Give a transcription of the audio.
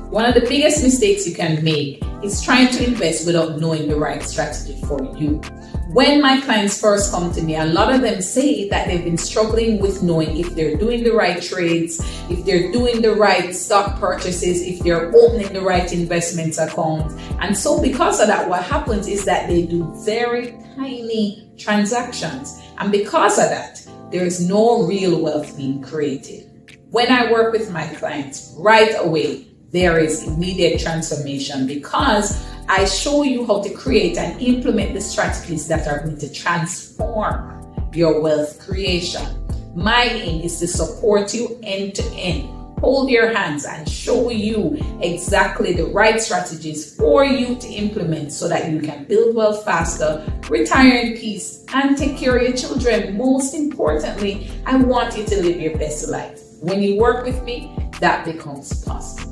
One of the biggest mistakes you can make is trying to invest without knowing the right strategy for you. When my clients first come to me, a lot of them say that they've been struggling with knowing if they're doing the right trades, if they're doing the right stock purchases, if they're opening the right investment account. And so because of that, what happens is that they do very tiny transactions. And because of that, there is no real wealth being created. When I work with my clients, right away, there is immediate transformation because I show you how to create and implement the strategies that are going to transform your wealth creation. My aim is to support you end to end, hold your hands and show you exactly the right strategies for you to implement so that you can build wealth faster, retire in peace, and take care of your children. Most importantly, I want you to live your best life. When you work with me, that becomes possible.